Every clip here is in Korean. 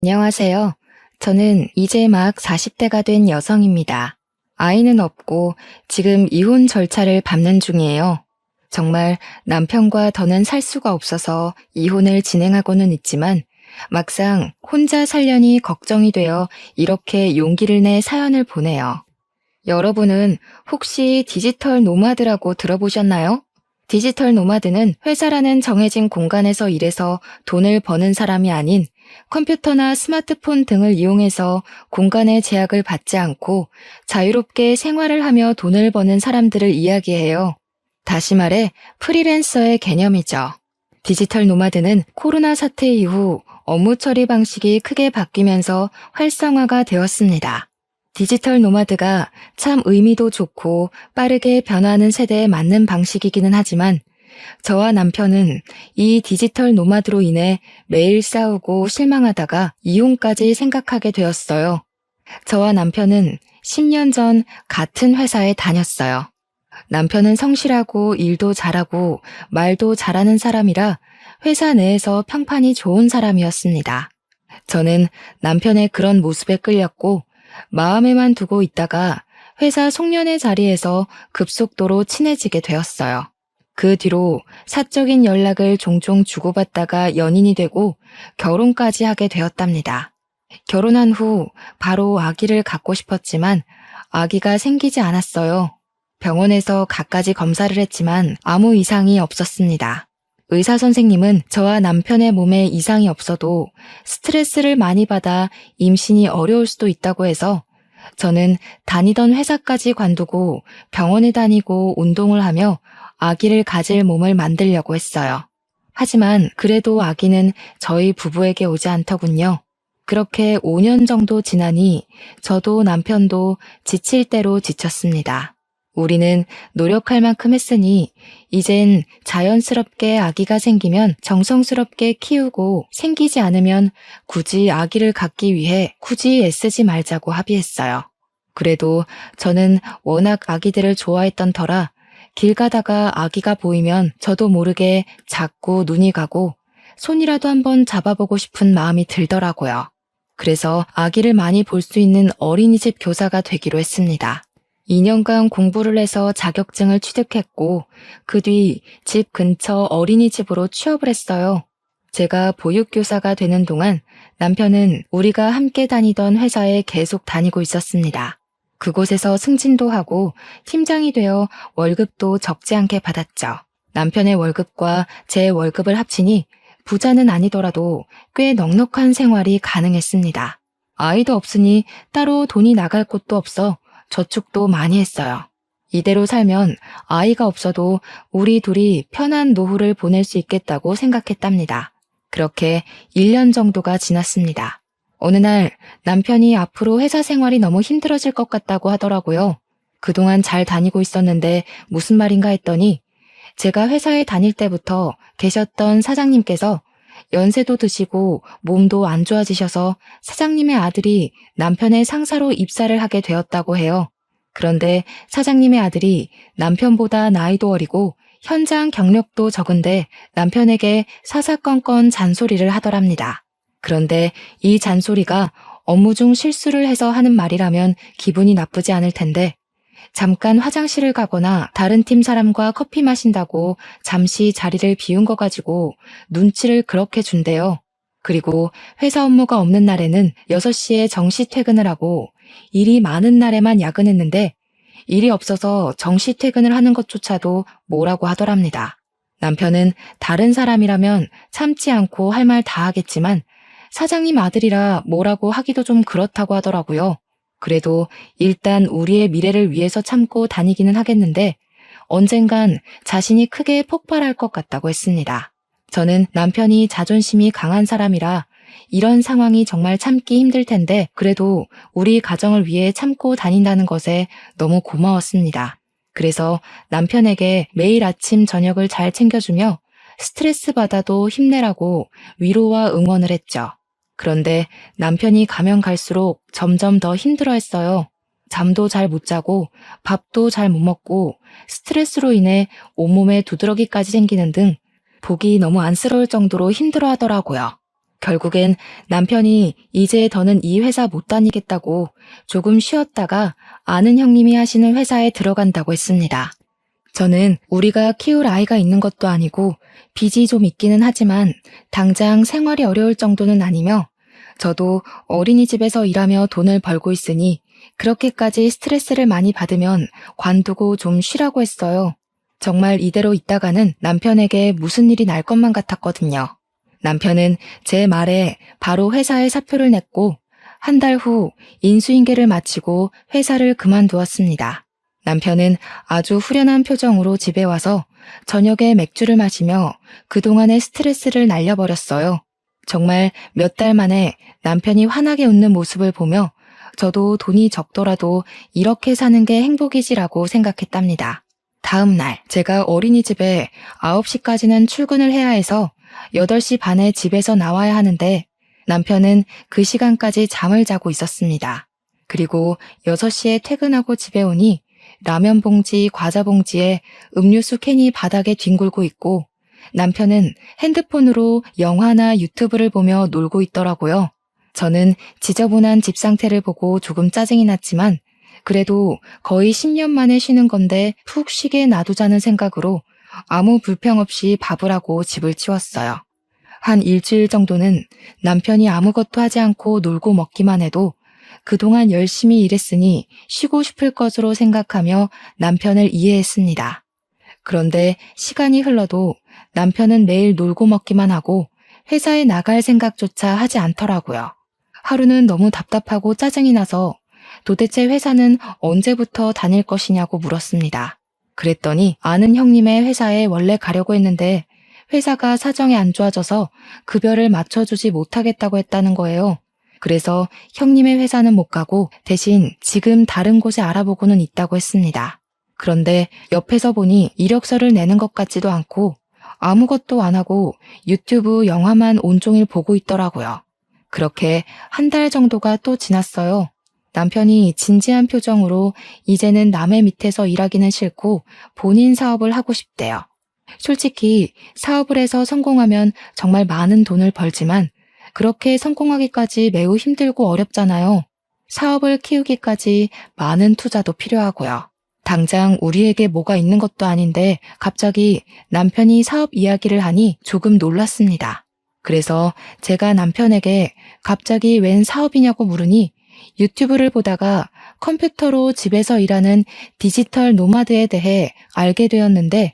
안녕하세요. 저는 이제 막 40대가 된 여성입니다. 아이는 없고 지금 이혼 절차를 밟는 중이에요. 정말 남편과 더는 살 수가 없어서 이혼을 진행하고는 있지만 막상 혼자 살려니 걱정이 되어 이렇게 용기를 내 사연을 보내요. 여러분은 혹시 디지털 노마드라고 들어보셨나요? 디지털 노마드는 회사라는 정해진 공간에서 일해서 돈을 버는 사람이 아닌 컴퓨터나 스마트폰 등을 이용해서 공간의 제약을 받지 않고 자유롭게 생활을 하며 돈을 버는 사람들을 이야기해요. 다시 말해 프리랜서의 개념이죠. 디지털 노마드는 코로나 사태 이후 업무 처리 방식이 크게 바뀌면서 활성화가 되었습니다. 디지털 노마드가 참 의미도 좋고 빠르게 변화하는 세대에 맞는 방식이기는 하지만 저와 남편은 이 디지털 노마드로 인해 매일 싸우고 실망하다가 이혼까지 생각하게 되었어요. 저와 남편은 10년 전 같은 회사에 다녔어요. 남편은 성실하고 일도 잘하고 말도 잘하는 사람이라 회사 내에서 평판이 좋은 사람이었습니다. 저는 남편의 그런 모습에 끌렸고 마음에만 두고 있다가 회사 송년회 자리에서 급속도로 친해지게 되었어요. 그 뒤로 사적인 연락을 종종 주고받다가 연인이 되고 결혼까지 하게 되었답니다. 결혼한 후 바로 아기를 갖고 싶었지만 아기가 생기지 않았어요. 병원에서 갖가지 검사를 했지만 아무 이상이 없었습니다. 의사 선생님은 저와 남편의 몸에 이상이 없어도 스트레스를 많이 받아 임신이 어려울 수도 있다고 해서 저는 다니던 회사까지 관두고 병원에 다니고 운동을 하며 아기를 가질 몸을 만들려고 했어요. 하지만 그래도 아기는 저희 부부에게 오지 않더군요. 그렇게 5년 정도 지나니 저도 남편도 지칠 대로 지쳤습니다. 우리는 노력할 만큼 했으니 이젠 자연스럽게 아기가 생기면 정성스럽게 키우고 생기지 않으면 굳이 아기를 갖기 위해 굳이 애쓰지 말자고 합의했어요. 그래도 저는 워낙 아기들을 좋아했던 터라 길 가다가 아기가 보이면 저도 모르게 자꾸 눈이 가고 손이라도 한번 잡아보고 싶은 마음이 들더라고요. 그래서 아기를 많이 볼 수 있는 어린이집 교사가 되기로 했습니다. 2년간 공부를 해서 자격증을 취득했고 그 뒤 집 근처 어린이집으로 취업을 했어요. 제가 보육교사가 되는 동안 남편은 우리가 함께 다니던 회사에 계속 다니고 있었습니다. 그곳에서 승진도 하고 팀장이 되어 월급도 적지 않게 받았죠. 남편의 월급과 제 월급을 합치니 부자는 아니더라도 꽤 넉넉한 생활이 가능했습니다. 아이도 없으니 따로 돈이 나갈 곳도 없어 저축도 많이 했어요. 이대로 살면 아이가 없어도 우리 둘이 편한 노후를 보낼 수 있겠다고 생각했답니다. 그렇게 1년 정도가 지났습니다. 어느 날 남편이 앞으로 회사 생활이 너무 힘들어질 것 같다고 하더라고요. 그동안 잘 다니고 있었는데 무슨 말인가 했더니 제가 회사에 다닐 때부터 계셨던 사장님께서 연세도 드시고 몸도 안 좋아지셔서 사장님의 아들이 남편의 상사로 입사를 하게 되었다고 해요. 그런데 사장님의 아들이 남편보다 나이도 어리고 현장 경력도 적은데 남편에게 사사건건 잔소리를 하더랍니다. 그런데 이 잔소리가 업무 중 실수를 해서 하는 말이라면 기분이 나쁘지 않을 텐데 잠깐 화장실을 가거나 다른 팀 사람과 커피 마신다고 잠시 자리를 비운 거 가지고 눈치를 그렇게 준대요. 그리고 회사 업무가 없는 날에는 6시에 정시 퇴근을 하고 일이 많은 날에만 야근했는데 일이 없어서 정시 퇴근을 하는 것조차도 뭐라고 하더랍니다. 남편은 다른 사람이라면 참지 않고 할 말 다 하겠지만 사장님 아들이라 뭐라고 하기도 좀 그렇다고 하더라고요. 그래도 일단 우리의 미래를 위해서 참고 다니기는 하겠는데 언젠간 자신이 크게 폭발할 것 같다고 했습니다. 저는 남편이 자존심이 강한 사람이라 이런 상황이 정말 참기 힘들 텐데 그래도 우리 가정을 위해 참고 다닌다는 것에 너무 고마웠습니다. 그래서 남편에게 매일 아침 저녁을 잘 챙겨주며 스트레스 받아도 힘내라고 위로와 응원을 했죠. 그런데 남편이 가면 갈수록 점점 더 힘들어했어요. 잠도 잘 못 자고 밥도 잘 못 먹고 스트레스로 인해 온몸에 두드러기까지 생기는 등 보기 너무 안쓰러울 정도로 힘들어하더라고요. 결국엔 남편이 이제 더는 이 회사 못 다니겠다고 조금 쉬었다가 아는 형님이 하시는 회사에 들어간다고 했습니다. 저는 우리가 키울 아이가 있는 것도 아니고 빚이 좀 있기는 하지만 당장 생활이 어려울 정도는 아니며 저도 어린이집에서 일하며 돈을 벌고 있으니 그렇게까지 스트레스를 많이 받으면 관두고 좀 쉬라고 했어요. 정말 이대로 있다가는 남편에게 무슨 일이 날 것만 같았거든요. 남편은 제 말에 바로 회사에 사표를 냈고 한 달 후 인수인계를 마치고 회사를 그만두었습니다. 남편은 아주 후련한 표정으로 집에 와서 저녁에 맥주를 마시며 그동안의 스트레스를 날려버렸어요. 정말 몇 달 만에 남편이 환하게 웃는 모습을 보며 저도 돈이 적더라도 이렇게 사는 게 행복이지라고 생각했답니다. 다음 날 제가 어린이집에 9시까지는 출근을 해야 해서 8시 반에 집에서 나와야 하는데 남편은 그 시간까지 잠을 자고 있었습니다. 그리고 6시에 퇴근하고 집에 오니 라면 봉지, 과자 봉지에 음료수 캔이 바닥에 뒹굴고 있고 남편은 핸드폰으로 영화나 유튜브를 보며 놀고 있더라고요. 저는 지저분한 집 상태를 보고 조금 짜증이 났지만 그래도 거의 10년 만에 쉬는 건데 푹 쉬게 놔두자는 생각으로 아무 불평 없이 밥을 하고 집을 치웠어요. 한 일주일 정도는 남편이 아무것도 하지 않고 놀고 먹기만 해도 그동안 열심히 일했으니 쉬고 싶을 것으로 생각하며 남편을 이해했습니다. 그런데 시간이 흘러도 남편은 매일 놀고 먹기만 하고 회사에 나갈 생각조차 하지 않더라고요. 하루는 너무 답답하고 짜증이 나서 도대체 회사는 언제부터 다닐 것이냐고 물었습니다. 그랬더니 아는 형님의 회사에 원래 가려고 했는데 회사가 사정이 안 좋아져서 급여를 맞춰주지 못하겠다고 했다는 거예요. 그래서 형님의 회사는 못 가고 대신 지금 다른 곳에 알아보고는 있다고 했습니다. 그런데 옆에서 보니 이력서를 내는 것 같지도 않고 아무것도 안 하고 유튜브 영화만 온종일 보고 있더라고요. 그렇게 한 달 정도가 또 지났어요. 남편이 진지한 표정으로 이제는 남의 밑에서 일하기는 싫고 본인 사업을 하고 싶대요. 솔직히 사업을 해서 성공하면 정말 많은 돈을 벌지만 그렇게 성공하기까지 매우 힘들고 어렵잖아요. 사업을 키우기까지 많은 투자도 필요하고요. 당장 우리에게 뭐가 있는 것도 아닌데 갑자기 남편이 사업 이야기를 하니 조금 놀랐습니다. 그래서 제가 남편에게 갑자기 웬 사업이냐고 물으니 유튜브를 보다가 컴퓨터로 집에서 일하는 디지털 노마드에 대해 알게 되었는데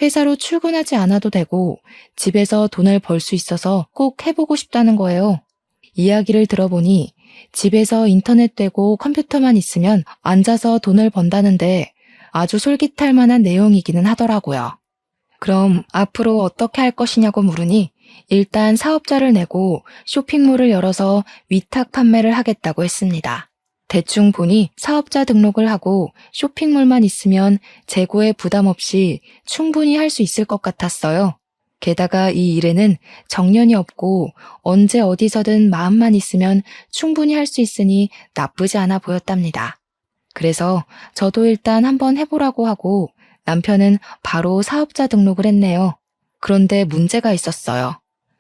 회사로 출근하지 않아도 되고 집에서 돈을 벌 수 있어서 꼭 해보고 싶다는 거예요. 이야기를 들어보니 집에서 인터넷 되고 컴퓨터만 있으면 앉아서 돈을 번다는데 아주 솔깃할 만한 내용이기는 하더라고요. 그럼 앞으로 어떻게 할 것이냐고 물으니 일단 사업자를 내고 쇼핑몰을 열어서 위탁 판매를 하겠다고 했습니다. 대충 보니 사업자 등록을 하고 쇼핑몰만 있으면 재고에 부담 없이 충분히 할 수 있을 것 같았어요. 게다가 이 일에는 정년이 없고 언제 어디서든 마음만 있으면 충분히 할 수 있으니 나쁘지 않아 보였답니다. 그래서 저도 일단 한번 해보라고 하고 남편은 바로 사업자 등록을 했네요. 그런데 문제가 있었어요.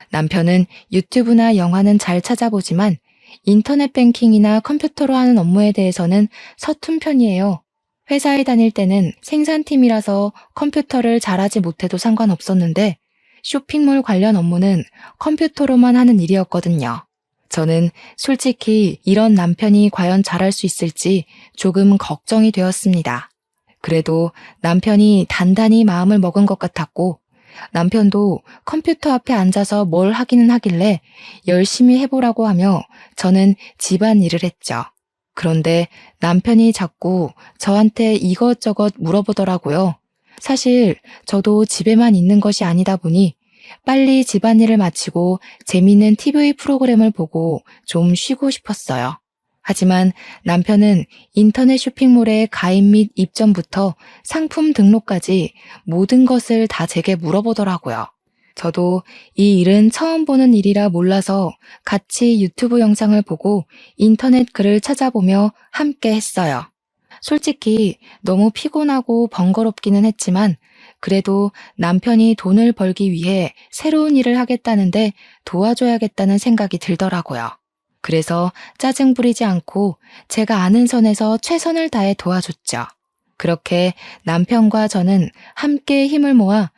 남편은 유튜브나 영화는 잘 찾아보지만 인터넷 뱅킹이나 컴퓨터로 하는 업무에 대해서는 서툰 편이에요. 회사에 다닐 때는 생산팀이라서 컴퓨터를 잘하지 못해도 상관없었는데 쇼핑몰 관련 업무는 컴퓨터로만 하는 일이었거든요. 저는 솔직히 이런 남편이 과연 잘할 수 있을지 조금 걱정이 되었습니다. 그래도 남편이 단단히 마음을 먹은 것 같았고 남편도 컴퓨터 앞에 앉아서 뭘 하기는 하길래 열심히 해보라고 하며 저는 집안일을 했죠. 그런데 남편이 자꾸 저한테 이것저것 물어보더라고요. 사실 저도 집에만 있는 것이 아니다 보니 빨리 집안일을 마치고 재미있는 TV 프로그램을 보고 좀 쉬고 싶었어요. 하지만 남편은 인터넷 쇼핑몰의 가입 및 입점부터 상품 등록까지 모든 것을 다 제게 물어보더라고요. 저도 이 일은 처음 보는 일이라 몰라서 같이 유튜브 영상을 보고 인터넷 글을 찾아보며 함께 했어요. 솔직히 너무 피곤하고 번거롭기는 했지만 그래도 남편이 돈을 벌기 위해 새로운 일을 하겠다는데 도와줘야겠다는 생각이 들더라고요. 그래서 짜증 부리지 않고 제가 아는 선에서 최선을 다해 도와줬죠. 그렇게 남편과 저는 함께 힘을 모아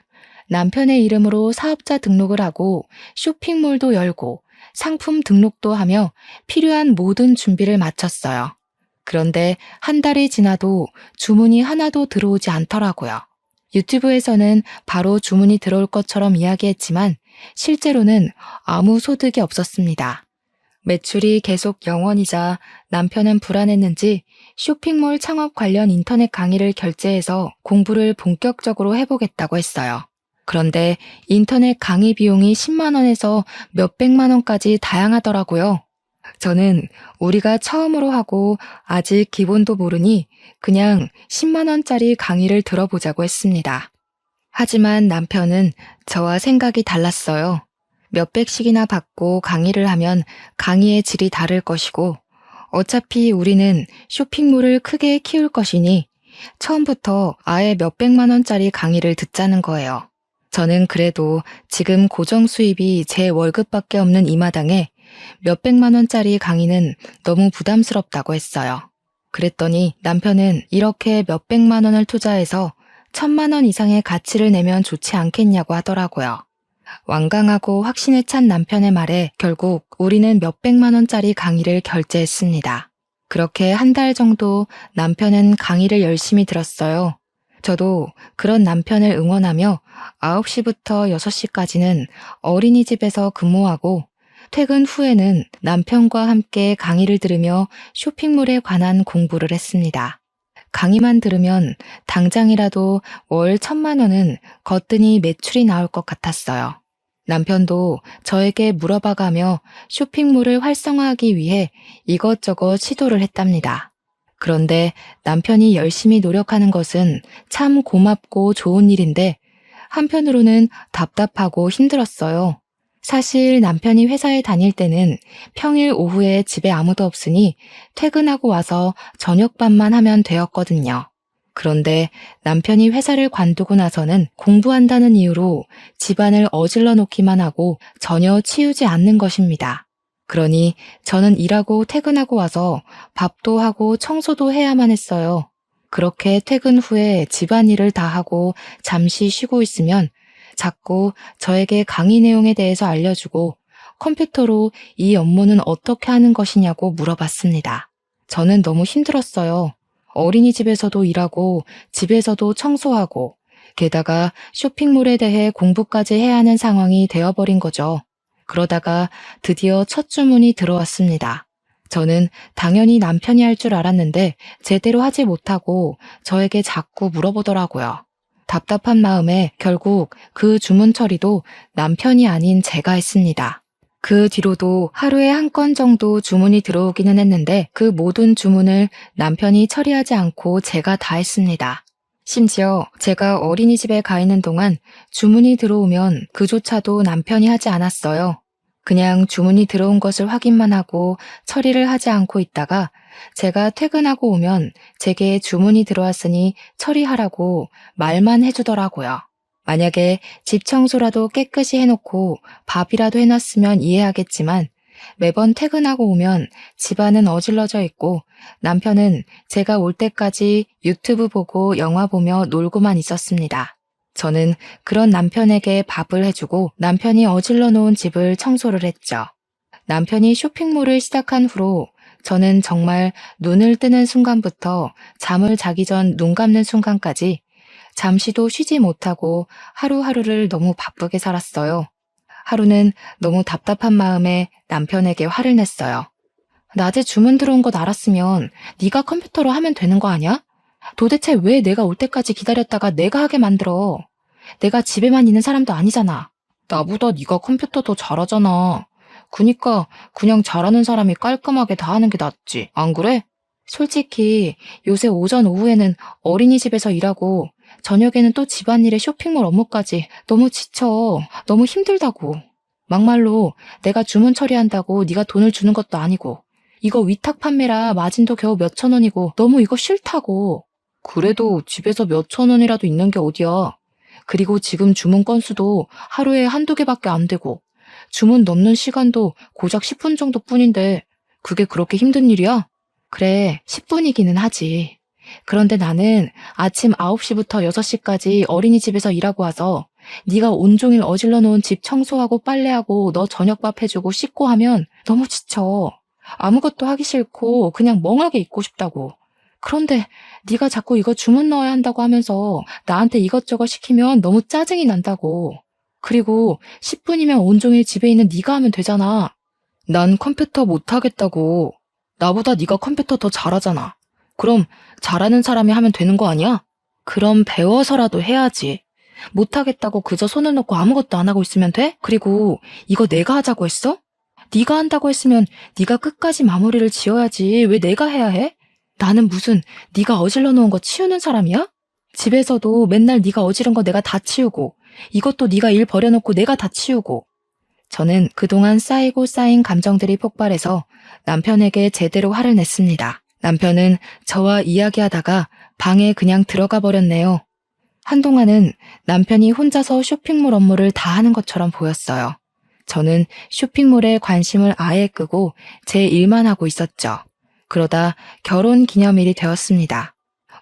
남편의 이름으로 사업자 등록을 하고 쇼핑몰도 열고 상품 등록도 하며 필요한 모든 준비를 마쳤어요. 그런데 한 달이 지나도 주문이 하나도 들어오지 않더라고요. 유튜브에서는 바로 주문이 들어올 것처럼 이야기했지만 실제로는 아무 소득이 없었습니다. 매출이 계속 0원이자 남편은 불안했는지 쇼핑몰 창업 관련 인터넷 강의를 결제해서 공부를 본격적으로 해보겠다고 했어요. 그런데 인터넷 강의 비용이 10만 원에서 몇백만 원까지 다양하더라고요. 저는 우리가 처음으로 하고 아직 기본도 모르니 그냥 10만 원짜리 강의를 들어보자고 했습니다. 하지만 남편은 저와 생각이 달랐어요. 몇백씩이나 받고 강의를 하면 강의의 질이 다를 것이고 어차피 우리는 쇼핑몰을 크게 키울 것이니 처음부터 아예 몇백만 원짜리 강의를 듣자는 거예요. 저는 그래도 지금 고정 수입이 제 월급밖에 없는 이 마당에 몇백만 원짜리 강의는 너무 부담스럽다고 했어요. 그랬더니 남편은 이렇게 몇백만 원을 투자해서 1,000만 원 이상의 가치를 내면 좋지 않겠냐고 하더라고요. 완강하고 확신에 찬 남편의 말에 결국 우리는 몇백만 원짜리 강의를 결제했습니다. 그렇게 한 달 정도 남편은 강의를 열심히 들었어요. 저도 그런 남편을 응원하며 9시부터 6시까지는 어린이집에서 근무하고 퇴근 후에는 남편과 함께 강의를 들으며 쇼핑몰에 관한 공부를 했습니다. 강의만 들으면 당장이라도 월 1,000만 원은 거뜬히 매출이 나올 것 같았어요. 남편도 저에게 물어봐가며 쇼핑몰을 활성화하기 위해 이것저것 시도를 했답니다. 그런데 남편이 열심히 노력하는 것은 참 고맙고 좋은 일인데 한편으로는 답답하고 힘들었어요. 사실 남편이 회사에 다닐 때는 평일 오후에 집에 아무도 없으니 퇴근하고 와서 저녁밥만 하면 되었거든요. 그런데 남편이 회사를 관두고 나서는 공부한다는 이유로 집안을 어질러 놓기만 하고 전혀 치우지 않는 것입니다. 그러니 저는 일하고 퇴근하고 와서 밥도 하고 청소도 해야만 했어요. 그렇게 퇴근 후에 집안일을 다 하고 잠시 쉬고 있으면 자꾸 저에게 강의 내용에 대해서 알려주고 컴퓨터로 이 업무는 어떻게 하는 것이냐고 물어봤습니다. 저는 너무 힘들었어요. 어린이집에서도 일하고 집에서도 청소하고 게다가 쇼핑몰에 대해 공부까지 해야 하는 상황이 되어버린 거죠. 그러다가 드디어 첫 주문이 들어왔습니다. 저는 당연히 남편이 할 줄 알았는데 제대로 하지 못하고 저에게 자꾸 물어보더라고요. 답답한 마음에 결국 그 주문 처리도 남편이 아닌 제가 했습니다. 그 뒤로도 하루에 한 건 정도 주문이 들어오기는 했는데 그 모든 주문을 남편이 처리하지 않고 제가 다 했습니다. 심지어 제가 어린이집에 가 있는 동안 주문이 들어오면 그조차도 남편이 하지 않았어요. 그냥 주문이 들어온 것을 확인만 하고 처리를 하지 않고 있다가 제가 퇴근하고 오면 제게 주문이 들어왔으니 처리하라고 말만 해주더라고요. 만약에 집 청소라도 깨끗이 해놓고 밥이라도 해놨으면 이해하겠지만 매번 퇴근하고 오면 집안은 어질러져 있고 남편은 제가 올 때까지 유튜브 보고 영화 보며 놀고만 있었습니다. 저는 그런 남편에게 밥을 해주고 남편이 어질러 놓은 집을 청소를 했죠. 남편이 쇼핑몰을 시작한 후로 저는 정말 눈을 뜨는 순간부터 잠을 자기 전 눈 감는 순간까지 잠시도 쉬지 못하고 하루하루를 너무 바쁘게 살았어요. 하루는 너무 답답한 마음에 남편에게 화를 냈어요. 낮에 주문 들어온 것 알았으면 네가 컴퓨터로 하면 되는 거 아니야? 도대체 왜 내가 올 때까지 기다렸다가 내가 하게 만들어? 내가 집에만 있는 사람도 아니잖아. 나보다 네가 컴퓨터 더 잘하잖아. 그니까 그냥 잘하는 사람이 깔끔하게 다 하는 게 낫지. 안 그래? 솔직히 요새 오전 오후에는 어린이집에서 일하고 저녁에는 또 집안일에 쇼핑몰 업무까지 너무 지쳐. 너무 힘들다고. 막말로 내가 주문 처리한다고 네가 돈을 주는 것도 아니고 이거 위탁 판매라 마진도 겨우 몇천 원이고 너무 이거 싫다고. 그래도 집에서 몇천 원이라도 있는 게 어디야. 그리고 지금 주문 건수도 하루에 한두 개밖에 안 되고 주문 넣는 시간도 고작 10분 정도뿐인데 그게 그렇게 힘든 일이야? 그래, 10분이기는 하지. 그런데 나는 아침 9시부터 6시까지 어린이집에서 일하고 와서 네가 온종일 어질러 놓은 집 청소하고 빨래하고 너 저녁밥 해주고 씻고 하면 너무 지쳐. 아무것도 하기 싫고 그냥 멍하게 있고 싶다고. 그런데 네가 자꾸 이거 주문 넣어야 한다고 하면서 나한테 이것저것 시키면 너무 짜증이 난다고. 그리고 10분이면 온종일 집에 있는 네가 하면 되잖아. 난 컴퓨터 못 하겠다고. 나보다 네가 컴퓨터 더 잘하잖아. 그럼 잘하는 사람이 하면 되는 거 아니야? 그럼 배워서라도 해야지. 못하겠다고 그저 손을 놓고 아무것도 안 하고 있으면 돼? 그리고 이거 내가 하자고 했어? 네가 한다고 했으면 네가 끝까지 마무리를 지어야지. 왜 내가 해야 해? 나는 무슨 네가 어질러 놓은 거 치우는 사람이야? 집에서도 맨날 네가 어지른 거 내가 다 치우고 이것도 네가 일 버려놓고 내가 다 치우고. 저는 그동안 쌓이고 쌓인 감정들이 폭발해서 남편에게 제대로 화를 냈습니다. 남편은 저와 이야기하다가 방에 그냥 들어가 버렸네요. 한동안은 남편이 혼자서 쇼핑몰 업무를 다 하는 것처럼 보였어요. 저는 쇼핑몰에 관심을 아예 끄고 제 일만 하고 있었죠. 그러다 결혼 기념일이 되었습니다.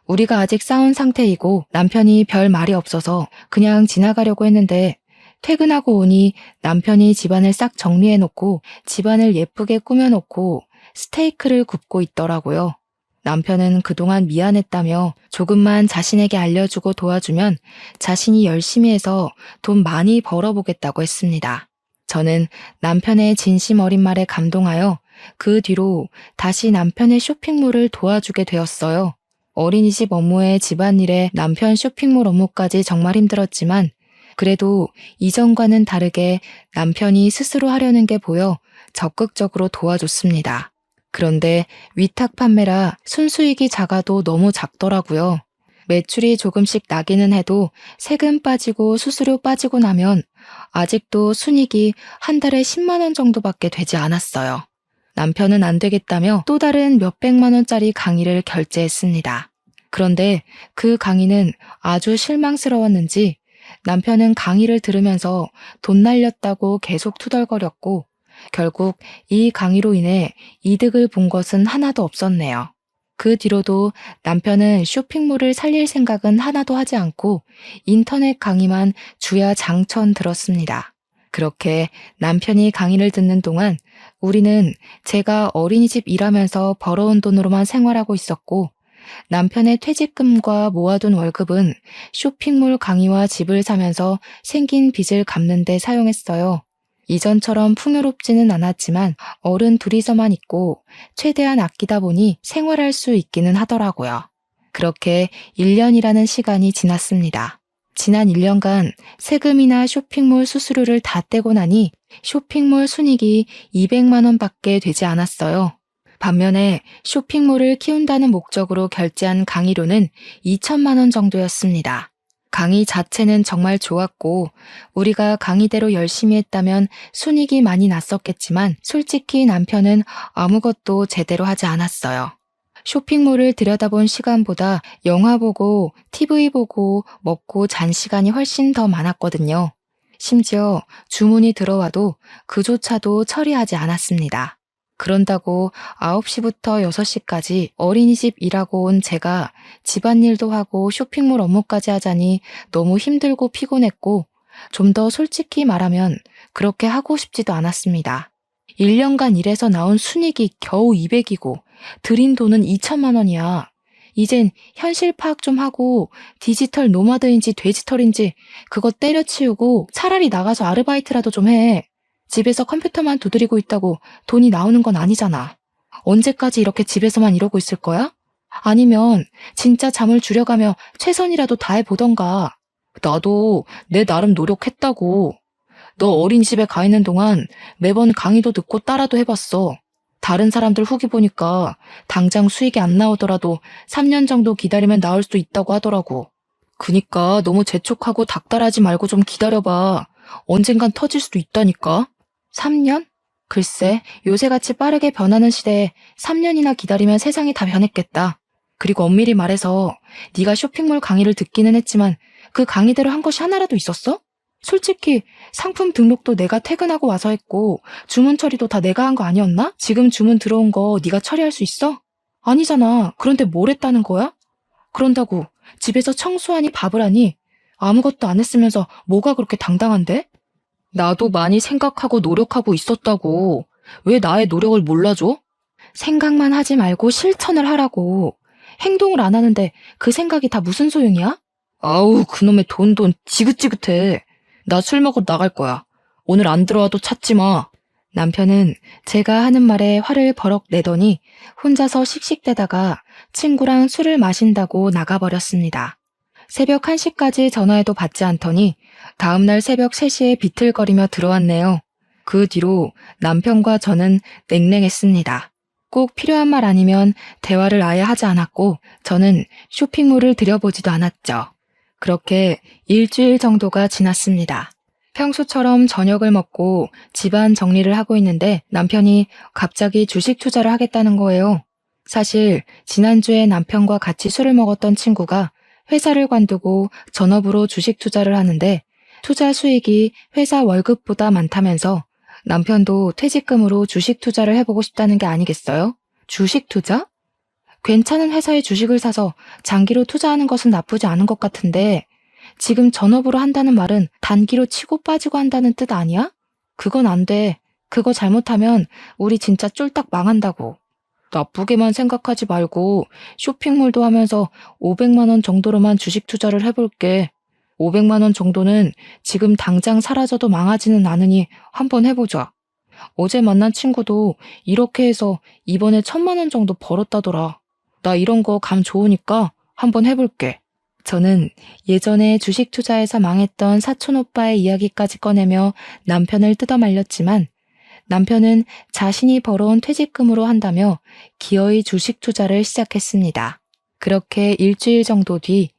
우리가 아직 싸운 상태이고 남편이 별 말이 없어서 그냥 지나가려고 했는데 퇴근하고 오니 남편이 집안을 싹 정리해놓고 집안을 예쁘게 꾸며놓고 스테이크를 굽고 있더라고요. 남편은 그동안 미안했다며 조금만 자신에게 알려주고 도와주면 자신이 열심히 해서 돈 많이 벌어보겠다고 했습니다. 저는 남편의 진심 어린 말에 감동하여 그 뒤로 다시 남편의 쇼핑몰을 도와주게 되었어요. 어린이집 업무에 집안일에 남편 쇼핑몰 업무까지 정말 힘들었지만 그래도 이전과는 다르게 남편이 스스로 하려는 게 보여 적극적으로 도와줬습니다. 그런데 위탁 판매라 순수익이 작아도 너무 작더라고요. 매출이 조금씩 나기는 해도 세금 빠지고 수수료 빠지고 나면 아직도 순익이 한 달에 10만 원 정도밖에 되지 않았어요. 남편은 안 되겠다며 또 다른 몇백만 원짜리 강의를 결제했습니다. 그런데 그 강의는 아주 실망스러웠는지 남편은 강의를 들으면서 돈 날렸다고 계속 투덜거렸고 결국 이 강의로 인해 이득을 본 것은 하나도 없었네요. 그 뒤로도 남편은 쇼핑몰을 살릴 생각은 하나도 하지 않고 인터넷 강의만 주야 장천 들었습니다. 그렇게 남편이 강의를 듣는 동안 우리는 제가 어린이집 일하면서 벌어온 돈으로만 생활하고 있었고 남편의 퇴직금과 모아둔 월급은 쇼핑몰 강의와 집을 사면서 생긴 빚을 갚는 데 사용했어요. 이전처럼 풍요롭지는 않았지만 어른 둘이서만 있고 최대한 아끼다 보니 생활할 수 있기는 하더라고요. 그렇게 1년이라는 시간이 지났습니다. 지난 1년간 세금이나 쇼핑몰 수수료를 다 떼고 나니 쇼핑몰 순익이 200만 원밖에 되지 않았어요. 반면에 쇼핑몰을 키운다는 목적으로 결제한 강의료는 2천만 원 정도였습니다. 강의 자체는 정말 좋았고 우리가 강의대로 열심히 했다면 순익이 많이 났었겠지만 솔직히 남편은 아무것도 제대로 하지 않았어요. 쇼핑몰을 들여다본 시간보다 영화 보고 TV 보고 먹고 잔 시간이 훨씬 더 많았거든요. 심지어 주문이 들어와도 그조차도 처리하지 않았습니다. 그런다고 9시부터 6시까지 어린이집 일하고 온 제가 집안일도 하고 쇼핑몰 업무까지 하자니 너무 힘들고 피곤했고 좀 더 솔직히 말하면 그렇게 하고 싶지도 않았습니다. 1년간 일해서 나온 순익이 겨우 200이고 들인 돈은 2천만 원이야. 이젠 현실 파악 좀 하고 디지털 노마드인지 돼지털인지 그거 때려치우고 차라리 나가서 아르바이트라도 좀 해. 집에서 컴퓨터만 두드리고 있다고 돈이 나오는 건 아니잖아. 언제까지 이렇게 집에서만 이러고 있을 거야? 아니면 진짜 잠을 줄여가며 최선이라도 다해보던가. 나도 내 나름 노력했다고. 너 어린이집에 가 있는 동안 매번 강의도 듣고 따라도 해봤어. 다른 사람들 후기 보니까 당장 수익이 안 나오더라도 3년 정도 기다리면 나올 수 있다고 하더라고. 그니까 너무 재촉하고 닥달하지 말고 좀 기다려봐. 언젠간 터질 수도 있다니까. 3년? 글쎄, 요새같이 빠르게 변하는 시대에 3년이나 기다리면 세상이 다 변했겠다. 그리고 엄밀히 말해서 네가 쇼핑몰 강의를 듣기는 했지만 그 강의대로 한 것이 하나라도 있었어? 솔직히 상품 등록도 내가 퇴근하고 와서 했고 주문 처리도 다 내가 한 거 아니었나? 지금 주문 들어온 거 네가 처리할 수 있어? 아니잖아. 그런데 뭘 했다는 거야? 그런다고 집에서 청소하니 밥을 하니 아무것도 안 했으면서 뭐가 그렇게 당당한데? 나도 많이 생각하고 노력하고 있었다고. 왜 나의 노력을 몰라줘? 생각만 하지 말고 실천을 하라고. 행동을 안 하는데 그 생각이 다 무슨 소용이야? 아우, 그놈의 돈 지긋지긋해. 나 술 먹으러 나갈 거야. 오늘 안 들어와도 찾지 마. 남편은 제가 하는 말에 화를 버럭 내더니 혼자서 씩씩대다가 친구랑 술을 마신다고 나가버렸습니다. 새벽 1시까지 전화해도 받지 않더니 다음날 새벽 3시에 비틀거리며 들어왔네요. 그 뒤로 남편과 저는 냉랭했습니다. 꼭 필요한 말 아니면 대화를 아예 하지 않았고 저는 쇼핑몰을 들여보지도 않았죠. 그렇게 일주일 정도가 지났습니다. 평소처럼 저녁을 먹고 집안 정리를 하고 있는데 남편이 갑자기 주식 투자를 하겠다는 거예요. 사실 지난주에 남편과 같이 술을 먹었던 친구가 회사를 관두고 전업으로 주식 투자를 하는데 투자 수익이 회사 월급보다 많다면서 남편도 퇴직금으로 주식 투자를 해보고 싶다는 게 아니겠어요? 주식 투자? 괜찮은 회사의 주식을 사서 장기로 투자하는 것은 나쁘지 않은 것 같은데 지금 전업으로 한다는 말은 단기로 치고 빠지고 한다는 뜻 아니야? 그건 안 돼. 그거 잘못하면 우리 진짜 쫄딱 망한다고. 나쁘게만 생각하지 말고 쇼핑몰도 하면서 500만 원 정도로만 주식 투자를 해볼게. 500만 원 정도는 지금 당장 사라져도 망하지는 않으니 한번 해보자. 어제 만난 친구도 이렇게 해서 이번에 1,000만 원 정도 벌었다더라. 나 이런 거 감 좋으니까 한번 해볼게. 저는 예전에 주식 투자에서 망했던 사촌 오빠의 이야기까지 꺼내며 남편을 뜯어말렸지만 남편은 자신이 벌어온 퇴직금으로 한다며 기어이 주식 투자를 시작했습니다. 그렇게 일주일 정도 뒤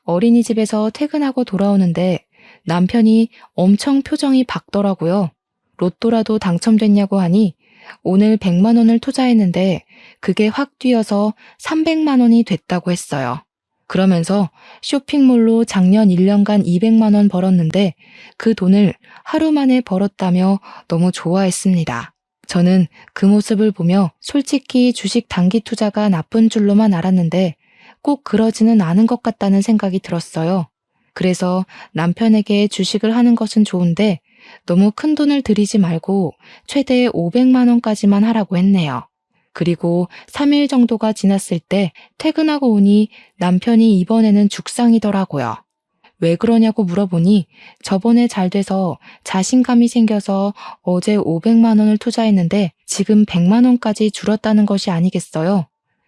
어린이집에서 퇴근하고 돌아오는데 남편이 엄청 표정이 밝더라고요. 로또라도 당첨됐냐고 하니 오늘 100만 원을 투자했는데 그게 확 뛰어서 300만 원이 됐다고 했어요. 그러면서 쇼핑몰로 작년 1년간 200만 원 벌었는데 그 돈을 하루 만에 벌었다며 너무 좋아했습니다. 저는 그 모습을 보며 솔직히 주식 단기 투자가 나쁜 줄로만 알았는데 꼭 그러지는 않은 것 같다는 생각이 들었어요. 그래서 남편에게 주식을 하는 것은 좋은데 너무 큰 돈을 들이지 말고 최대 500만 원까지만 하라고 했네요. 그리고 3일 정도가 지났을 때 퇴근하고 오니 남편이 이번에는 죽상이더라고요. 왜 그러냐고 물어보니 저번에 잘 돼서 자신감이 생겨서 어제 500만 원을 투자했는데 지금 100만 원까지 줄었다는 것이 아니겠어요?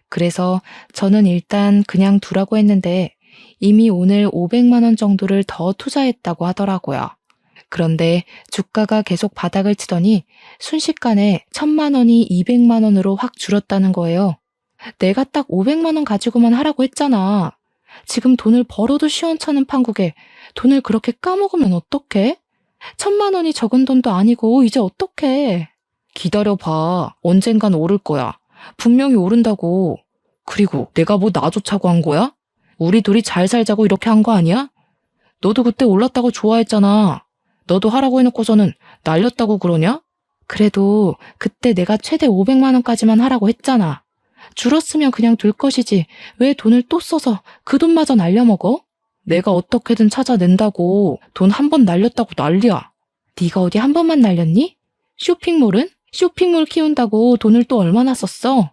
그래서 저는 일단 그냥 두라고 했는데 이미 오늘 500만 원 정도를 더 투자했다고 하더라고요. 그런데 주가가 계속 바닥을 치더니 순식간에 1,000만 원이 200만 원으로 확 줄었다는 거예요. 내가 딱 500만 원 가지고만 하라고 했잖아. 지금 돈을 벌어도 시원찮은 판국에 돈을 그렇게 까먹으면 어떡해? 1,000만 원이 적은 돈도 아니고 이제 어떡해? 기다려봐. 언젠간 오를 거야. 분명히 오른다고. 그리고 내가 뭐 놔줬자고 한 거야? 우리 둘이 잘 살자고 이렇게 한 거 아니야? 너도 그때 올랐다고 좋아했잖아. 너도 하라고 해놓고서는 날렸다고 그러냐? 그래도 그때 내가 최대 500만 원까지만 하라고 했잖아. 줄었으면 그냥 둘 것이지 왜 돈을 또 써서 그 돈마저 날려먹어? 내가 어떻게든 찾아낸다고. 돈 한 번 날렸다고 난리야. 네가 어디 한 번만 날렸니? 쇼핑몰은? 쇼핑몰 키운다고 돈을 또 얼마나 썼어?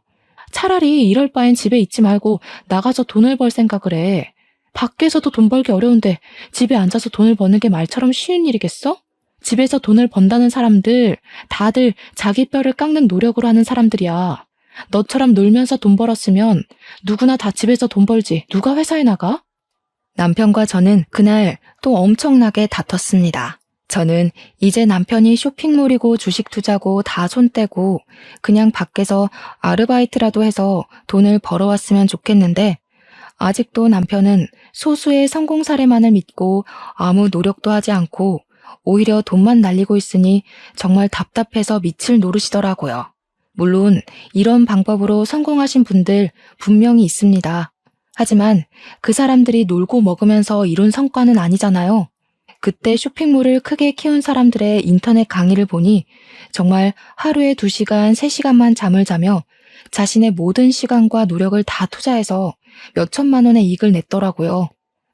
차라리 이럴 바엔 집에 있지 말고 나가서 돈을 벌 생각을 해. 밖에서도 돈 벌기 어려운데 집에 앉아서 돈을 버는 게 말처럼 쉬운 일이겠어? 집에서 돈을 번다는 사람들 다들 자기 뼈를 깎는 노력으로 하는 사람들이야. 너처럼 놀면서 돈 벌었으면 누구나 다 집에서 돈 벌지 누가 회사에 나가? 남편과 저는 그날 또 엄청나게 다퉜습니다. 저는 이제 남편이 쇼핑몰이고 주식 투자고 다 손 떼고 그냥 밖에서 아르바이트라도 해서 돈을 벌어왔으면 좋겠는데 아직도 남편은 소수의 성공 사례만을 믿고 아무 노력도 하지 않고 오히려 돈만 날리고 있으니 정말 답답해서 미칠 노릇이더라고요. 물론 이런 방법으로 성공하신 분들 분명히 있습니다. 하지만 그 사람들이 놀고 먹으면서 이룬 성과는 아니잖아요. 그때 쇼핑몰을 크게 키운 사람들의 인터넷 강의를 보니 정말 하루에 2시간, 3시간만 잠을 자며 자신의 모든 시간과 노력을 다 투자해서 몇천만 원의 이익을 냈더라고요.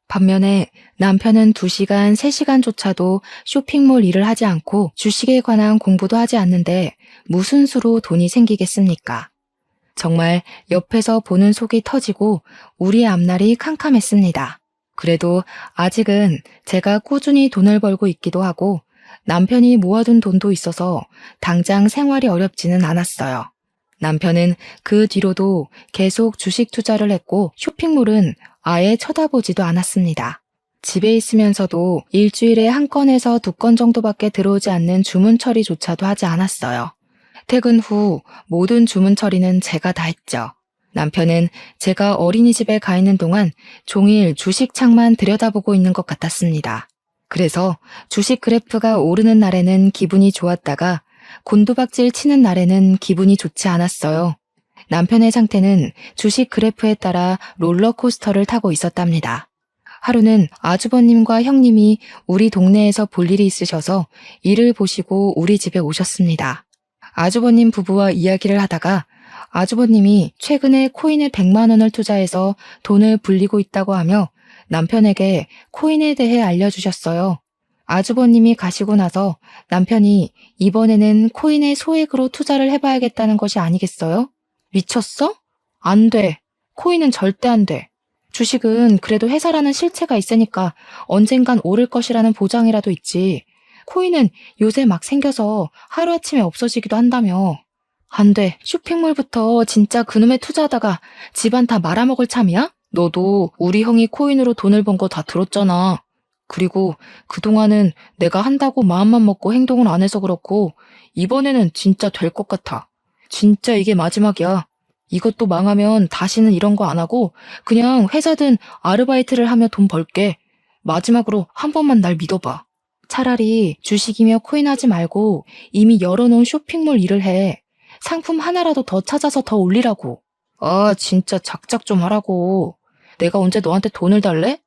반면에 남편은 2시간, 3시간조차도 쇼핑몰 일을 하지 않고 주식에 관한 공부도 하지 않는데 무슨 수로 돈이 생기겠습니까? 정말 옆에서 보는 속이 터지고 우리의 앞날이 캄캄했습니다. 그래도 아직은 제가 꾸준히 돈을 벌고 있기도 하고 남편이 모아둔 돈도 있어서 당장 생활이 어렵지는 않았어요. 남편은 그 뒤로도 계속 주식 투자를 했고 쇼핑몰은 아예 쳐다보지도 않았습니다. 집에 있으면서도 일주일에 1건에서 2건 정도밖에 들어오지 않는 주문 처리조차도 하지 않았어요. 퇴근 후 모든 주문 처리는 제가 다 했죠. 남편은 제가 어린이집에 가 있는 동안 종일 주식 창만 들여다보고 있는 것 같았습니다. 그래서 주식 그래프가 오르는 날에는 기분이 좋았다가 곤두박질 치는 날에는 기분이 좋지 않았어요. 남편의 상태는 주식 그래프에 따라 롤러코스터를 타고 있었답니다. 하루는 아주버님과 형님이 우리 동네에서 볼 일이 있으셔서 일을 보시고 우리 집에 오셨습니다. 아주버님 부부와 이야기를 하다가 아주버님이 최근에 코인에 100만 원을 투자해서 돈을 불리고 있다고 하며 남편에게 코인에 대해 알려주셨어요. 아주버님이 가시고 나서 남편이 이번에는 코인에 소액으로 투자를 해봐야겠다는 것이 아니겠어요? 미쳤어? 안 돼. 코인은 절대 안 돼. 주식은 그래도 회사라는 실체가 있으니까 언젠간 오를 것이라는 보장이라도 있지. 코인은 요새 막 생겨서 하루아침에 없어지기도 한다며. 안 돼. 쇼핑몰부터 진짜 그놈에 투자하다가 집안 다 말아먹을 참이야? 너도 우리 형이 코인으로 돈을 번 거 다 들었잖아. 그리고 그동안은 내가 한다고 마음만 먹고 행동을 안 해서 그렇고 이번에는 진짜 될 것 같아. 진짜 이게 마지막이야. 이것도 망하면 다시는 이런 거 안 하고 그냥 회사든 아르바이트를 하며 돈 벌게. 마지막으로 한 번만 날 믿어봐. 차라리 주식이며 코인 하지 말고 이미 열어놓은 쇼핑몰 일을 해. 상품 하나라도 더 찾아서 더 올리라고. 아, 진짜 작작 좀 하라고. 내가 언제 너한테 돈을 달래?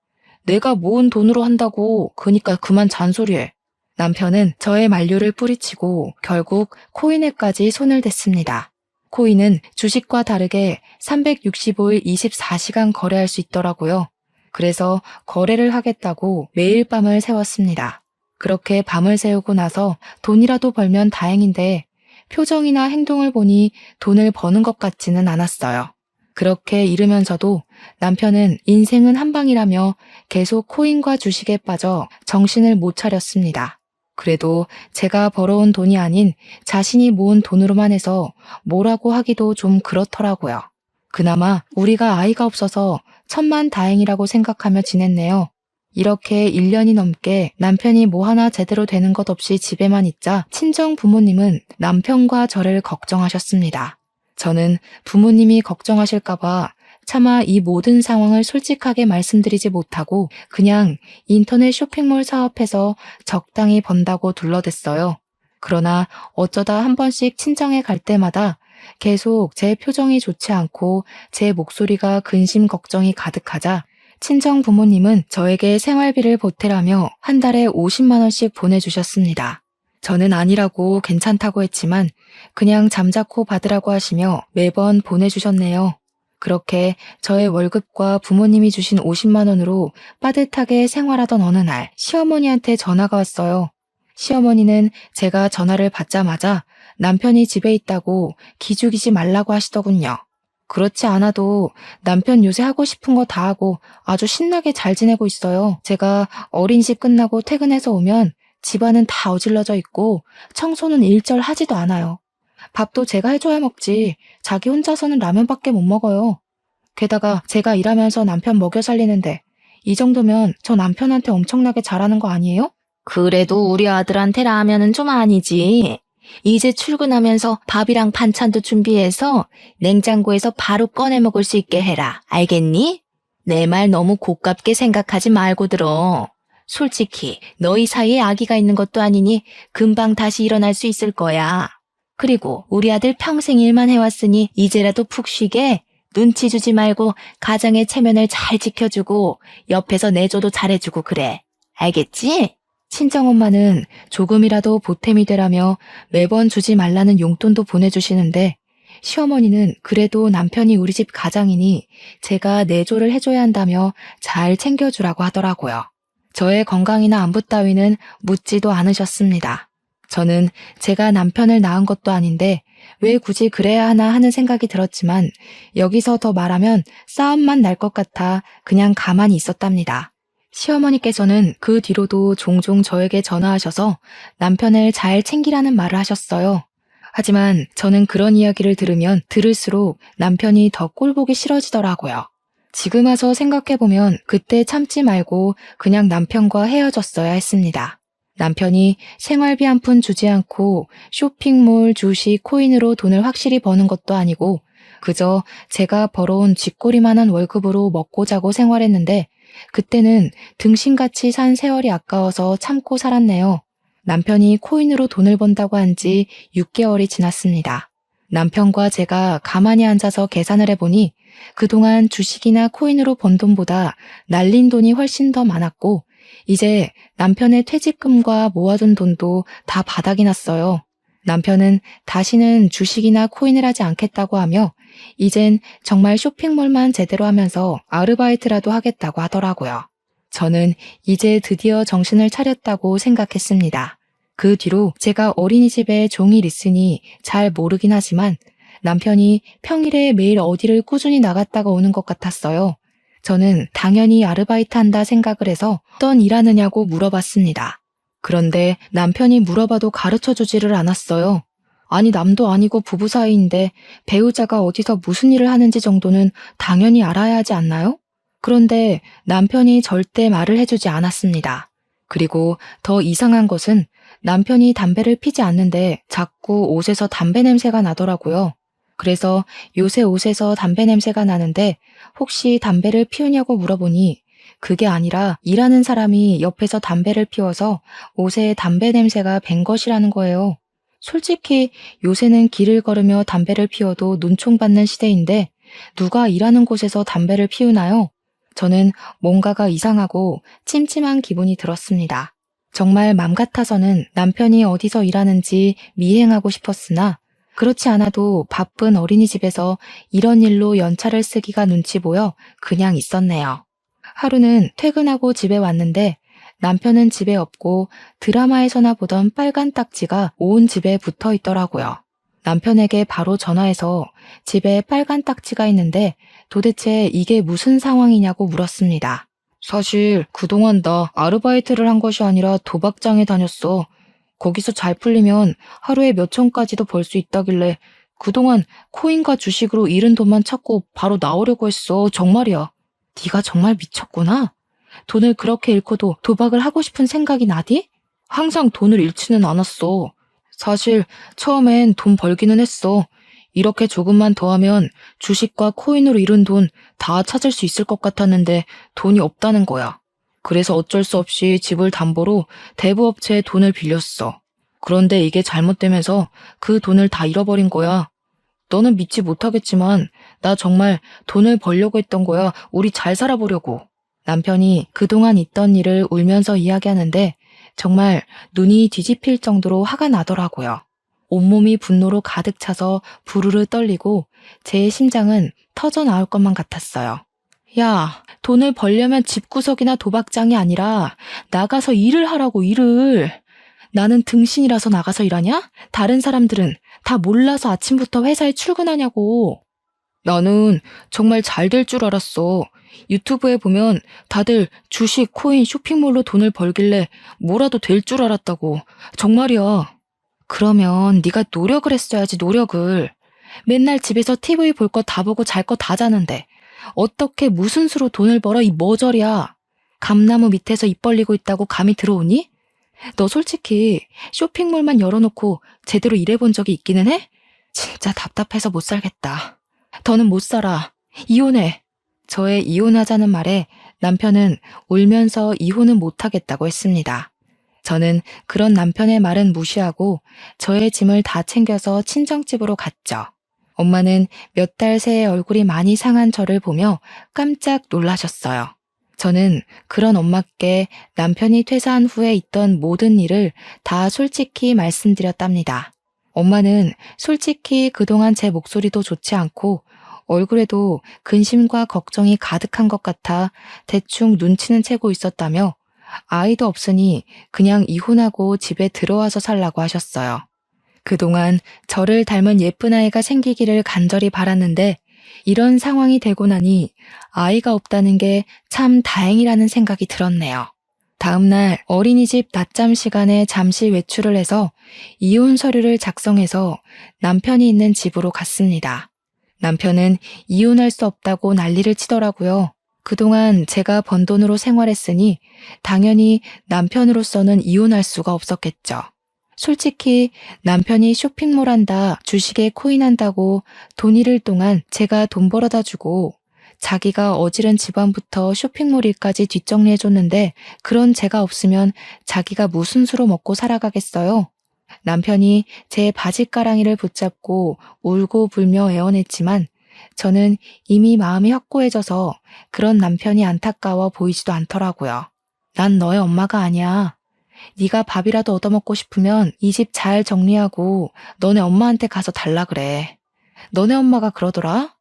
내가 모은 돈으로 한다고. 그니까 그만 잔소리해. 남편은 저의 만류를 뿌리치고 결국 코인에까지 손을 댔습니다. 코인은 주식과 다르게 365일 24시간 거래할 수 있더라고요. 그래서 거래를 하겠다고 매일 밤을 새웠습니다. 그렇게 밤을 새우고 나서 돈이라도 벌면 다행인데 표정이나 행동을 보니 돈을 버는 것 같지는 않았어요. 그렇게 이르면서도 남편은 인생은 한방이라며 계속 코인과 주식에 빠져 정신을 못 차렸습니다. 그래도 제가 벌어온 돈이 아닌 자신이 모은 돈으로만 해서 뭐라고 하기도 좀 그렇더라고요. 그나마 우리가 아이가 없어서 천만다행이라고 생각하며 지냈네요. 이렇게 1년이 넘게 남편이 뭐 하나 제대로 되는 것 없이 집에만 있자 친정 부모님은 남편과 저를 걱정하셨습니다. 저는 부모님이 걱정하실까봐 차마 이 모든 상황을 솔직하게 말씀드리지 못하고 그냥 인터넷 쇼핑몰 사업해서 적당히 번다고 둘러댔어요. 그러나 어쩌다 한 번씩 친정에 갈 때마다 계속 제 표정이 좋지 않고 제 목소리가 근심 걱정이 가득하자 친정 부모님은 저에게 생활비를 보태라며 한 달에 50만 원씩 보내주셨습니다. 저는 아니라고 괜찮다고 했지만 그냥 잠자코 받으라고 하시며 매번 보내주셨네요. 그렇게 저의 월급과 부모님이 주신 50만 원으로 빠듯하게 생활하던 어느 날 시어머니한테 전화가 왔어요. 시어머니는 제가 전화를 받자마자 남편이 집에 있다고 기죽이지 말라고 하시더군요. 그렇지 않아도 남편 요새 하고 싶은 거 다 하고 아주 신나게 잘 지내고 있어요. 제가 어린이집 끝나고 퇴근해서 오면 집안은 다 어질러져 있고 청소는 일절 하지도 않아요. 밥도 제가 해줘야 먹지 자기 혼자서는 라면밖에 못 먹어요. 게다가 제가 일하면서 남편 먹여 살리는데 이 정도면 저 남편한테 엄청나게 잘하는 거 아니에요? 그래도 우리 아들한테 라면은 좀 아니지. 이제 출근하면서 밥이랑 반찬도 준비해서 냉장고에서 바로 꺼내 먹을 수 있게 해라. 알겠니? 내 말 너무 고깝게 생각하지 말고 들어. 솔직히 너희 사이에 아기가 있는 것도 아니니 금방 다시 일어날 수 있을 거야. 그리고 우리 아들 평생 일만 해왔으니 이제라도 푹 쉬게 눈치 주지 말고 가정의 체면을 잘 지켜주고 옆에서 내조도 잘해주고 그래. 알겠지? 친정엄마는 조금이라도 보탬이 되라며 매번 주지 말라는 용돈도 보내주시는데 시어머니는 그래도 남편이 우리 집 가장이니 제가 내조를 해줘야 한다며 잘 챙겨주라고 하더라고요. 저의 건강이나 안부 따위는 묻지도 않으셨습니다. 저는 제가 남편을 낳은 것도 아닌데 왜 굳이 그래야 하나 하는 생각이 들었지만 여기서 더 말하면 싸움만 날 것 같아 그냥 가만히 있었답니다. 시어머니께서는 그 뒤로도 종종 저에게 전화하셔서 남편을 잘 챙기라는 말을 하셨어요. 하지만 저는 그런 이야기를 들으면 들을수록 남편이 더 꼴보기 싫어지더라고요. 지금 와서 생각해보면 그때 참지 말고 그냥 남편과 헤어졌어야 했습니다. 남편이 생활비 한 푼 주지 않고 쇼핑몰, 주식, 코인으로 돈을 확실히 버는 것도 아니고 그저 제가 벌어온 쥐꼬리만한 월급으로 먹고 자고 생활했는데 그때는 등신같이 산 세월이 아까워서 참고 살았네요. 남편이 코인으로 돈을 번다고 한 지 6개월이 지났습니다. 남편과 제가 가만히 앉아서 계산을 해보니 그동안 주식이나 코인으로 번 돈보다 날린 돈이 훨씬 더 많았고 이제 남편의 퇴직금과 모아둔 돈도 다 바닥이 났어요. 남편은 다시는 주식이나 코인을 하지 않겠다고 하며 이젠 정말 쇼핑몰만 제대로 하면서 아르바이트라도 하겠다고 하더라고요. 저는 이제 드디어 정신을 차렸다고 생각했습니다. 그 뒤로 제가 어린이집에 종일 있으니 잘 모르긴 하지만 남편이 평일에 매일 어디를 꾸준히 나갔다가 오는 것 같았어요. 저는 당연히 아르바이트 한다 생각을 해서 어떤 일 하느냐고 물어봤습니다. 그런데 남편이 물어봐도 가르쳐주지를 않았어요. 아니 남도 아니고 부부 사이인데 배우자가 어디서 무슨 일을 하는지 정도는 당연히 알아야 하지 않나요? 그런데 남편이 절대 말을 해주지 않았습니다. 그리고 더 이상한 것은 남편이 담배를 피지 않는데 자꾸 옷에서 담배 냄새가 나더라고요. 그래서 요새 옷에서 담배 냄새가 나는데 혹시 담배를 피우냐고 물어보니 그게 아니라 일하는 사람이 옆에서 담배를 피워서 옷에 담배 냄새가 밴 것이라는 거예요. 솔직히 요새는 길을 걸으며 담배를 피워도 눈총받는 시대인데 누가 일하는 곳에서 담배를 피우나요? 저는 뭔가가 이상하고 찜찜한 기분이 들었습니다. 정말 맘 같아서는 남편이 어디서 일하는지 미행하고 싶었으나 그렇지 않아도 바쁜 어린이집에서 이런 일로 연차를 쓰기가 눈치 보여 그냥 있었네요. 하루는 퇴근하고 집에 왔는데 남편은 집에 없고 드라마에서나 보던 빨간 딱지가 온 집에 붙어 있더라고요. 남편에게 바로 전화해서 집에 빨간 딱지가 있는데 도대체 이게 무슨 상황이냐고 물었습니다. 사실 그동안 나 아르바이트를 한 것이 아니라 도박장에 다녔어. 거기서 잘 풀리면 하루에 몇 천까지도 벌 수 있다길래 그동안 코인과 주식으로 잃은 돈만 찾고 바로 나오려고 했어. 정말이야. 네가 정말 미쳤구나. 돈을 그렇게 잃고도 도박을 하고 싶은 생각이 나디? 항상 돈을 잃지는 않았어. 사실 처음엔 돈 벌기는 했어. 이렇게 조금만 더 하면 주식과 코인으로 잃은 돈 다 찾을 수 있을 것 같았는데 돈이 없다는 거야. 그래서 어쩔 수 없이 집을 담보로 대부업체에 돈을 빌렸어. 그런데 이게 잘못되면서 그 돈을 다 잃어버린 거야. 너는 믿지 못하겠지만 나 정말 돈을 벌려고 했던 거야. 우리 잘 살아보려고. 남편이 그동안 있던 일을 울면서 이야기하는데 정말 눈이 뒤집힐 정도로 화가 나더라고요. 온몸이 분노로 가득 차서 부르르 떨리고 제 심장은 터져 나올 것만 같았어요. 야, 돈을 벌려면 집구석이나 도박장이 아니라 나가서 일을 하라고, 일을. 나는 등신이라서 나가서 일하냐? 다른 사람들은 다 몰라서 아침부터 회사에 출근하냐고. 나는 정말 잘 될 줄 알았어. 유튜브에 보면 다들 주식, 코인, 쇼핑몰로 돈을 벌길래 뭐라도 될 줄 알았다고. 정말이야. 그러면 네가 노력을 했어야지, 노력을. 맨날 집에서 TV 볼 거 다 보고 잘 거 다 자는데 어떻게 무슨 수로 돈을 벌어, 이 머저리야. 감나무 밑에서 입 벌리고 있다고 감이 들어오니? 너 솔직히 쇼핑몰만 열어놓고 제대로 일해본 적이 있기는 해? 진짜 답답해서 못 살겠다. 더는 못 살아. 이혼해. 저의 이혼하자는 말에 남편은 울면서 이혼은 못하겠다고 했습니다. 저는 그런 남편의 말은 무시하고 저의 짐을 다 챙겨서 친정집으로 갔죠. 엄마는 몇 달 새에 얼굴이 많이 상한 저를 보며 깜짝 놀라셨어요. 저는 그런 엄마께 남편이 퇴사한 후에 있던 모든 일을 다 솔직히 말씀드렸답니다. 엄마는 솔직히 그동안 제 목소리도 좋지 않고 얼굴에도 근심과 걱정이 가득한 것 같아 대충 눈치는 채고 있었다며 아이도 없으니 그냥 이혼하고 집에 들어와서 살라고 하셨어요. 그동안 저를 닮은 예쁜 아이가 생기기를 간절히 바랐는데 이런 상황이 되고 나니 아이가 없다는 게 참 다행이라는 생각이 들었네요. 다음날 어린이집 낮잠 시간에 잠시 외출을 해서 이혼 서류를 작성해서 남편이 있는 집으로 갔습니다. 남편은 이혼할 수 없다고 난리를 치더라고요. 그동안 제가 번 돈으로 생활했으니 당연히 남편으로서는 이혼할 수가 없었겠죠. 솔직히 남편이 쇼핑몰 한다, 주식에 코인한다고 돈 잃을 동안 제가 돈 벌어다 주고 자기가 어지른 집안부터 쇼핑몰 일까지 뒷정리해줬는데 그런 제가 없으면 자기가 무슨 수로 먹고 살아가겠어요? 남편이 제 바지가랑이를 붙잡고 울고 불며 애원했지만 저는 이미 마음이 확고해져서 그런 남편이 안타까워 보이지도 않더라고요. 난 너의 엄마가 아니야. 네가 밥이라도 얻어먹고 싶으면 이 집 잘 정리하고 너네 엄마한테 가서 달라 그래. 너네 엄마가 그러더라.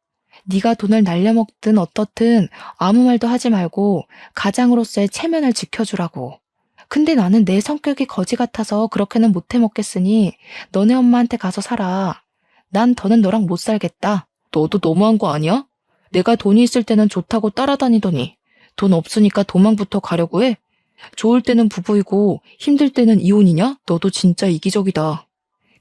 네가 돈을 날려먹든 어떻든 아무 말도 하지 말고 가장으로서의 체면을 지켜주라고. 근데 나는 내 성격이 거지 같아서 그렇게는 못 해먹겠으니 너네 엄마한테 가서 살아. 난 더는 너랑 못 살겠다. 너도 너무한 거 아니야? 내가 돈이 있을 때는 좋다고 따라다니더니 돈 없으니까 도망부터 가려고 해? 좋을 때는 부부이고 힘들 때는 이혼이냐? 너도 진짜 이기적이다.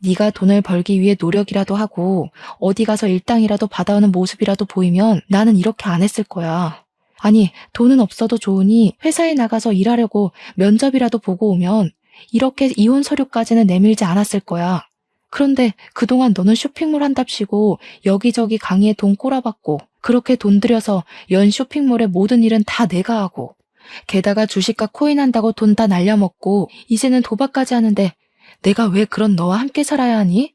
네가 돈을 벌기 위해 노력이라도 하고 어디 가서 일당이라도 받아오는 모습이라도 보이면 나는 이렇게 안 했을 거야. 아니, 돈은 없어도 좋으니 회사에 나가서 일하려고 면접이라도 보고 오면 이렇게 이혼 서류까지는 내밀지 않았을 거야. 그런데 그동안 너는 쇼핑몰 한답시고 여기저기 강의에 돈 꼬라박고 그렇게 돈 들여서 연 쇼핑몰의 모든 일은 다 내가 하고 게다가 주식과 코인 한다고 돈 다 날려먹고 이제는 도박까지 하는데 내가 왜 그런 너와 함께 살아야 하니?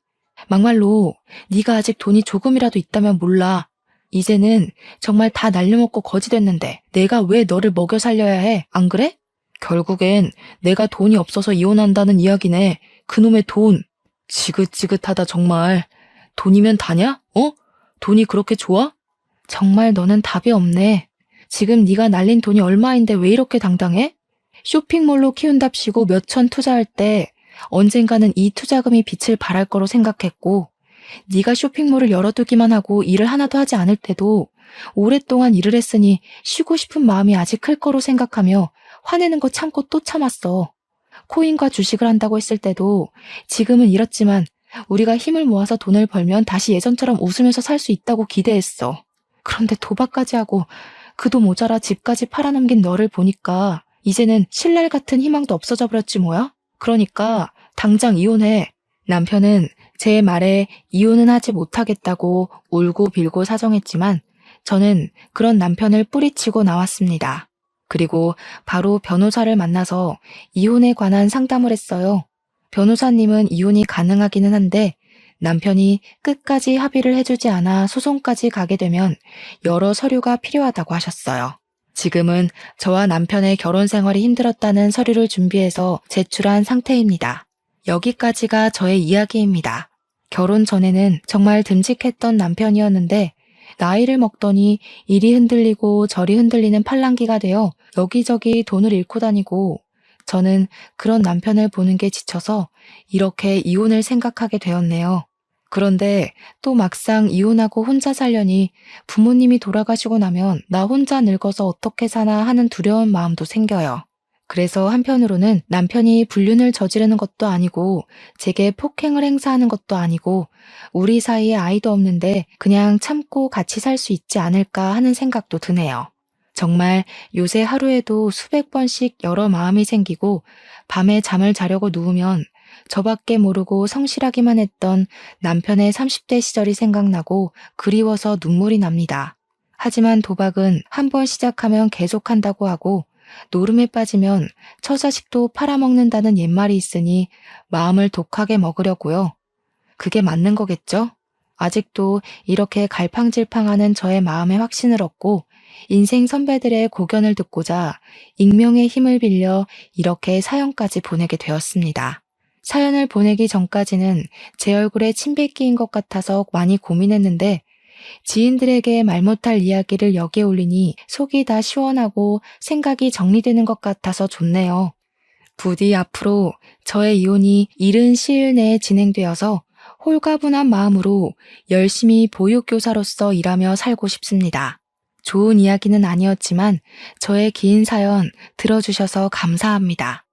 막말로 네가 아직 돈이 조금이라도 있다면 몰라. 이제는 정말 다 날려먹고 거지 됐는데 내가 왜 너를 먹여 살려야 해? 안 그래? 결국엔 내가 돈이 없어서 이혼한다는 이야기네. 그놈의 돈. 지긋지긋하다 정말. 돈이면 다냐? 어? 돈이 그렇게 좋아? 정말 너는 답이 없네. 지금 네가 날린 돈이 얼마인데 왜 이렇게 당당해? 쇼핑몰로 키운답시고 몇천 투자할 때 언젠가는 이 투자금이 빛을 발할 거로 생각했고 네가 쇼핑몰을 열어두기만 하고 일을 하나도 하지 않을 때도 오랫동안 일을 했으니 쉬고 싶은 마음이 아직 클 거로 생각하며 화내는 거 참고 또 참았어. 코인과 주식을 한다고 했을 때도 지금은 이렇지만 우리가 힘을 모아서 돈을 벌면 다시 예전처럼 웃으면서 살 수 있다고 기대했어. 그런데 도박까지 하고 그도 모자라 집까지 팔아넘긴 너를 보니까 이제는 신랄 같은 희망도 없어져 버렸지 뭐야? 그러니까 당장 이혼해. 남편은 제 말에 이혼은 하지 못하겠다고 울고 빌고 사정했지만 저는 그런 남편을 뿌리치고 나왔습니다. 그리고 바로 변호사를 만나서 이혼에 관한 상담을 했어요. 변호사님은 이혼이 가능하기는 한데 남편이 끝까지 합의를 해주지 않아 소송까지 가게 되면 여러 서류가 필요하다고 하셨어요. 지금은 저와 남편의 결혼 생활이 힘들었다는 서류를 준비해서 제출한 상태입니다. 여기까지가 저의 이야기입니다. 결혼 전에는 정말 듬직했던 남편이었는데 나이를 먹더니 이리 흔들리고 저리 흔들리는 팔랑귀가 되어 여기저기 돈을 잃고 다니고 저는 그런 남편을 보는 게 지쳐서 이렇게 이혼을 생각하게 되었네요. 그런데 또 막상 이혼하고 혼자 살려니 부모님이 돌아가시고 나면 나 혼자 늙어서 어떻게 사나 하는 두려운 마음도 생겨요. 그래서 한편으로는 남편이 불륜을 저지르는 것도 아니고 제게 폭행을 행사하는 것도 아니고 우리 사이에 아이도 없는데 그냥 참고 같이 살 수 있지 않을까 하는 생각도 드네요. 정말 요새 하루에도 수백 번씩 여러 마음이 생기고 밤에 잠을 자려고 누우면 저밖에 모르고 성실하기만 했던 남편의 30대 시절이 생각나고 그리워서 눈물이 납니다. 하지만 도박은 한 번 시작하면 계속한다고 하고 노름에 빠지면 처자식도 팔아먹는다는 옛말이 있으니 마음을 독하게 먹으려고요. 그게 맞는 거겠죠? 아직도 이렇게 갈팡질팡하는 저의 마음에 확신을 얻고 인생 선배들의 고견을 듣고자 익명의 힘을 빌려 이렇게 사연까지 보내게 되었습니다. 사연을 보내기 전까지는 제 얼굴에 침 뱉기인 것 같아서 많이 고민했는데 지인들에게 말 못할 이야기를 여기에 올리니 속이 다 시원하고 생각이 정리되는 것 같아서 좋네요. 부디 앞으로 저의 이혼이 이른 시일 내에 진행되어서 홀가분한 마음으로 열심히 보육교사로서 일하며 살고 싶습니다. 좋은 이야기는 아니었지만 저의 긴 사연 들어주셔서 감사합니다.